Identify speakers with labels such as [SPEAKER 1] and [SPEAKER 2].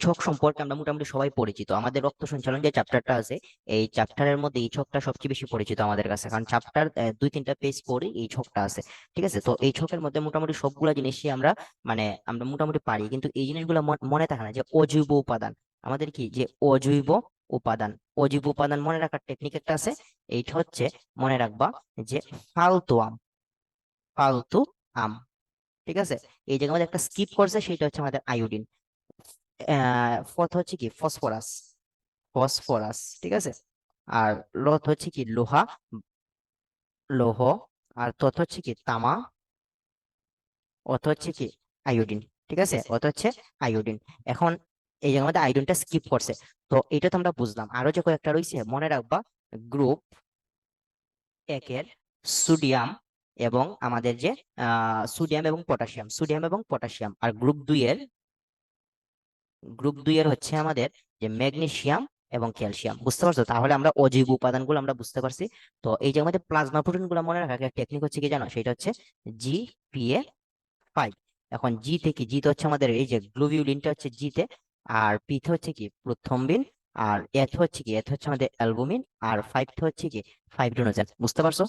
[SPEAKER 1] ছক সম্পর্কে আমরা মোটামুটি সবাই পরিচিত। আমাদের রক্ত সঞ্চালন যে চ্যাপ্টারটা আছে, এই চ্যাপ্টারের মধ্যে এই ছকটা সবচেয়ে বেশি পরিচিত আমাদের কাছে, কারণ চ্যাপ্টার 2-3টা পেজ পরে এই ছকটা আছে। ঠিক আছে, তো এই ছকের মধ্যে মোটামুটি সবগুলা জিনিসই আমরা আমরা মোটামুটি পারি, কিন্তু এই জিনিসগুলো মনে থাকে না যে অজৈব উপাদান আমাদের কি, যে অজৈব উপাদান। অজৈব উপাদান মনে রাখার টেকনিক একটা আছে, এইটা হচ্ছে মনে রাখবা যে ফালতু আম, ফালতু আম। ঠিক আছে, এই জায়গায় আমাদের একটা স্কিপ করছে, সেটা হচ্ছে আমাদের আয়োডিন। ফোর্থ হচ্ছে কি ফসফরাস, ফসফরাস। ঠিক আছে, আর লোথ হচ্ছে কি লোহা, লৌহ। আর তথ্য হচ্ছে কি তামা, অত হচ্ছে কি আয়োডিন। ঠিক আছে, অত হচ্ছে আয়োডিন। এখন এই জায়গার মধ্যে আয়োডিনটা স্কিপ করছে, তো এটা তো আমরা বুঝলাম। আরো যে কয়েকটা রয়েছে মনে রাখবা, গ্রুপ একের সোডিয়াম এবং আমাদের যে সোডিয়াম এবং পটাশিয়াম, সোডিয়াম এবং পটাশিয়াম। আর গ্রুপ দুই এর হচ্ছে আমাদের যে ম্যাগনেসিয়াম এবং ক্যালসিয়াম। বুঝতে পারছো? তাহলে আমরা অজৈব উপাদানগুলো আমরা বুঝতে পারছি। তো এই যে আমাদের প্লাজমা প্রোটিন গুলো মনে রাখার একটা টেকনিক হচ্ছে কি জানো, সেটা হচ্ছে GPA 5। এখন জি থেকে, জি তো হচ্ছে আমাদের এই যে গ্লোবিউলিনটা হচ্ছে জিতে, আর পি তে হচ্ছে কি প্রথম্বিন, আর এথ হচ্ছে কি, এথ হচ্ছে আমাদের অ্যালবুমিন, আর ফাইভ তে হচ্ছে কি ফাইব্রিনোজেন। বুঝতে পারছো?